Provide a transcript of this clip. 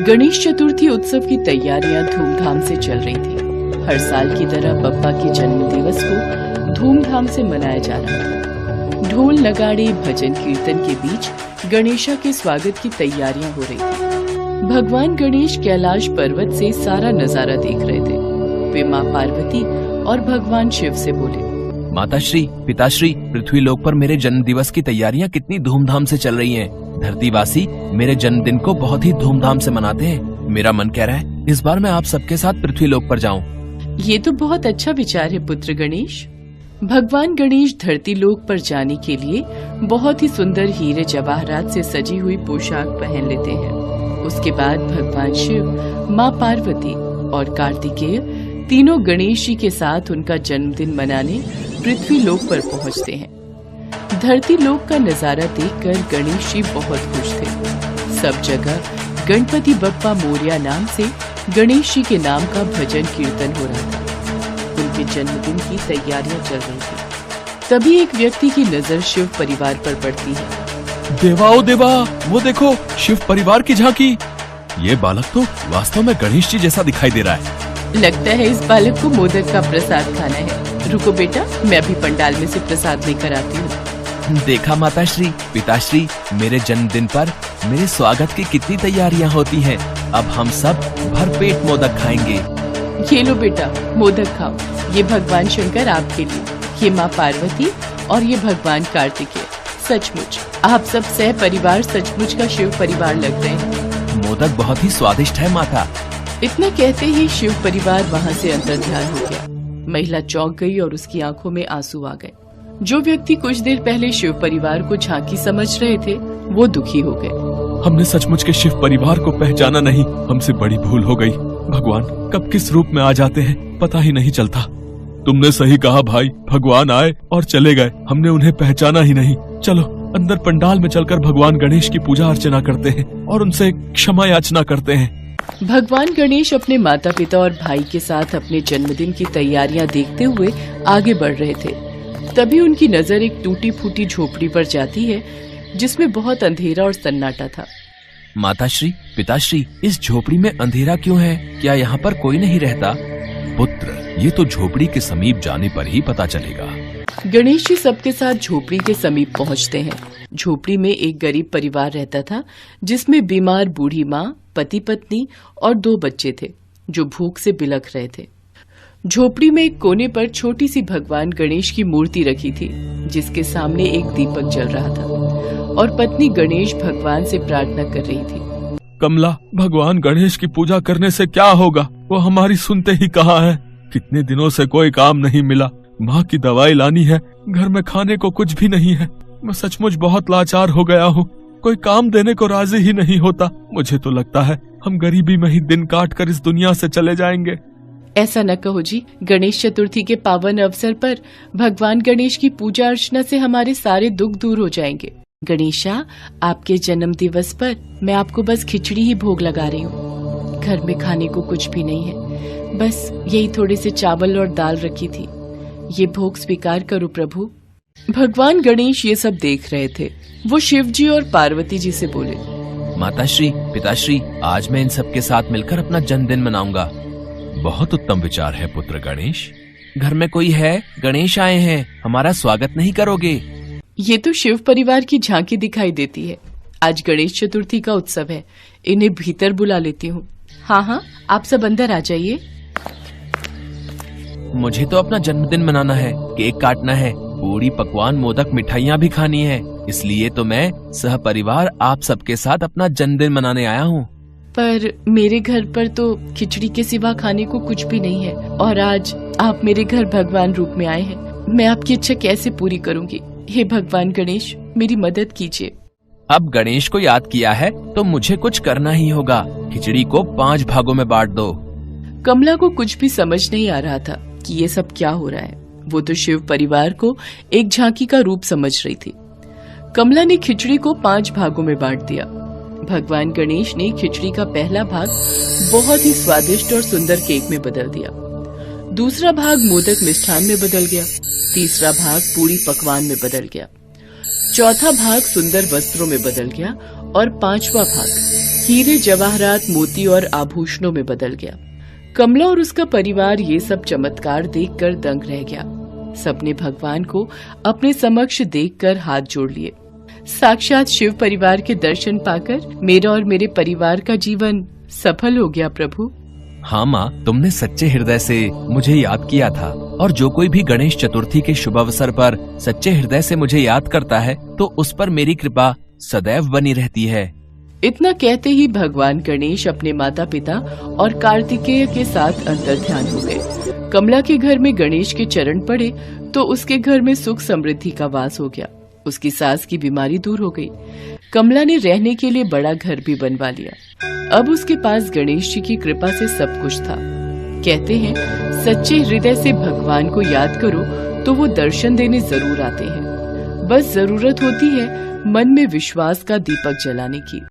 गणेश चतुर्थी उत्सव की तैयारियां धूमधाम से चल रही थी। हर साल की तरह बप्पा के जन्म दिवस को धूमधाम से मनाया जा रहा था। ढोल नगाड़े भजन कीर्तन के बीच गणेशा के स्वागत की तैयारियां हो रही थी। भगवान गणेश कैलाश पर्वत से सारा नजारा देख रहे थे। वे माँ पार्वती और भगवान शिव से बोले, माताश्री, पिताश्री, पृथ्वी लोक पर मेरे जन्म दिवस की तैयारियां कितनी धूमधाम से चल रही हैं। धरतीवासी मेरे जन्मदिन को बहुत ही धूमधाम से मनाते हैं। मेरा मन कह रहा है इस बार मैं आप सबके साथ पृथ्वी लोक पर जाऊं। ये तो बहुत अच्छा विचार है पुत्र गणेश। भगवान गणेश धरती लोक पर जाने के लिए बहुत ही सुंदर हीरे जवाहरात से सजी हुई पोशाक पहन लेते हैं। उसके बाद भगवान शिव, माँ पार्वती और कार्तिकेय तीनों गणेश जी के साथ उनका जन्मदिन मनाने पृथ्वी लोक पर पहुंचते हैं। धरती लोक का नजारा देखकर गणेश जी बहुत खुश थे। सब जगह गणपति बप्पा मोरया नाम से गणेश जी के नाम का भजन कीर्तन हो रहा था। उनके जन्मदिन की तैयारियां चल रही थी। तभी एक व्यक्ति की नजर शिव परिवार पर पड़ती है। देवा ओ देवा, वो देखो शिव परिवार की झांकी। ये बालक तो वास्तव में गणेश जी जैसा दिखाई दे रहा है। लगता है इस बालक को मोदक का प्रसाद खाना है। रुको बेटा, मैं अभी पंडाल में से प्रसाद लेकर आती हूँ। देखा माताश्री, पिताश्री, मेरे जन्मदिन पर मेरे स्वागत की कितनी तैयारियां होती हैं। अब हम सब भरपेट मोदक खाएंगे। ये लो बेटा, मोदक खाओ। ये भगवान शंकर आपके लिए, ये माँ पार्वती और ये भगवान कार्तिकेय। सचमुच आप सब सह परिवार सचमुच का शिव परिवार लग रहे हैं। मोदक बहुत ही स्वादिष्ट है माता। इतना कहते ही शिव परिवार वहाँ से अंतर ध्यान हो गया। महिला चौंक गई और उसकी आंखों में आंसू आ गए। जो व्यक्ति कुछ देर पहले शिव परिवार को झांकी समझ रहे थे, वो दुखी हो गए। हमने सचमुच के शिव परिवार को पहचाना नहीं। हमसे बड़ी भूल हो गई। भगवान कब किस रूप में आ जाते हैं पता ही नहीं चलता। तुमने सही कहा भाई, भगवान आए और चले गए, हमने उन्हें पहचाना ही नहीं। चलो अंदर पंडाल में चलकर भगवान गणेश की पूजा अर्चना करते हैं और उनसे क्षमा याचना करते हैं। भगवान गणेश अपने माता पिता और भाई के साथ अपने जन्मदिन की तैयारियां देखते हुए आगे बढ़ रहे थे। तभी उनकी नजर एक टूटी फूटी झोपड़ी पर जाती है जिसमें बहुत अंधेरा और सन्नाटा था। माताश्री, पिताश्री, इस झोपड़ी में अंधेरा क्यों है? क्या यहाँ पर कोई नहीं रहता? पुत्र, ये तो झोपड़ी के समीप जाने पर ही पता चलेगा। गणेश जी सबके साथ झोपड़ी के समीप पहुँचते हैं। झोपड़ी में एक गरीब परिवार रहता था जिसमें बीमार बूढ़ी माँ, पति पत्नी और 2 बच्चे थे जो भूख से बिलख रहे थे। झोपड़ी में एक कोने पर छोटी सी भगवान गणेश की मूर्ति रखी थी जिसके सामने एक दीपक जल रहा था और पत्नी गणेश भगवान से प्रार्थना कर रही थी। कमला, भगवान गणेश की पूजा करने से क्या होगा? वो हमारी सुनते ही कहाँ है। कितने दिनों से कोई काम नहीं मिला। माँ की दवाई लानी है, घर में खाने को कुछ भी नहीं है। मैं सचमुच बहुत लाचार हो गया हूँ। कोई काम देने को राजी ही नहीं होता। मुझे तो लगता है हम गरीबी में ही दिन काट कर इस दुनिया से चले जाएंगे। ऐसा न कहो जी। गणेश चतुर्थी के पावन अवसर पर भगवान गणेश की पूजा अर्चना से हमारे सारे दुख दूर हो जाएंगे। गणेशा, आपके जन्म दिवस पर मैं आपको बस खिचड़ी ही भोग लगा रही हूँ। घर में खाने को कुछ भी नहीं है, बस यही थोड़े से चावल और दाल रखी थी। ये भोग स्वीकार करो प्रभु। भगवान गणेश ये सब देख रहे थे। वो शिव जी और पार्वती जी से बोले, माताश्री, पिताश्री, आज मैं इन सब के साथ मिलकर अपना जन्मदिन मनाऊंगा। बहुत उत्तम विचार है पुत्र गणेश। घर में कोई है? गणेश आए हैं, हमारा स्वागत नहीं करोगे? ये तो शिव परिवार की झांकी दिखाई देती है। आज गणेश चतुर्थी का उत्सव है, इन्हें भीतर बुला लेती हूँ। हाँ हाँ, आप सब अंदर आ जाइए। मुझे तो अपना जन्मदिन मनाना है, केक काटना है, पूरी पकवान, मोदक, मिठाइयाँ भी खानी है। इसलिए तो मैं सह परिवार आप सबके साथ अपना जन्मदिन मनाने आया हूँ। पर मेरे घर पर तो खिचड़ी के सिवा खाने को कुछ भी नहीं है और आज आप मेरे घर भगवान रूप में आए हैं। मैं आपकी इच्छा कैसे पूरी करूंगी? हे भगवान गणेश, मेरी मदद कीजिए। अब गणेश को याद किया है तो मुझे कुछ करना ही होगा। खिचड़ी को 5 भागों में बांट दो। कमला को कुछ भी समझ नहीं आ रहा था कि ये सब क्या हो रहा है। वो तो शिव परिवार को एक झांकी का रूप समझ रही थी। कमला ने खिचड़ी को 5 भागों में बांट दिया। भगवान गणेश ने खिचड़ी का पहला भाग बहुत ही स्वादिष्ट और सुंदर केक में बदल दिया। दूसरा भाग मोदक मिष्ठान में बदल गया। तीसरा भाग पूरी पकवान में बदल गया। चौथा भाग सुंदर वस्त्रों में बदल गया और 5वां भाग हीरे जवाहरात मोती और आभूषणों में बदल गया। कमला और उसका परिवार ये सब चमत्कार देखकर दंग रह गया। सबने भगवान को अपने समक्ष देखकर हाथ जोड़ लिए। साक्षात शिव परिवार के दर्शन पाकर मेरा और मेरे परिवार का जीवन सफल हो गया प्रभु। हाँ माँ, तुमने सच्चे हृदय से मुझे याद किया था, और जो कोई भी गणेश चतुर्थी के शुभ अवसर पर सच्चे हृदय से मुझे याद करता है तो उस पर मेरी कृपा सदैव बनी रहती है। इतना कहते ही भगवान गणेश अपने माता पिता और कार्तिकेय के साथ अंतर्ध्यान हो गए। कमला के घर में गणेश के चरण पड़े तो उसके घर में सुख समृद्धि का वास हो गया। उसकी सास की बीमारी दूर हो गई। कमला ने रहने के लिए बड़ा घर भी बनवा लिया। अब उसके पास गणेश जी की कृपा से सब कुछ था। कहते हैं सच्चे हृदय से भगवान को याद करो तो वो दर्शन देने जरूर आते हैं। बस जरूरत होती है मन में विश्वास का दीपक जलाने की।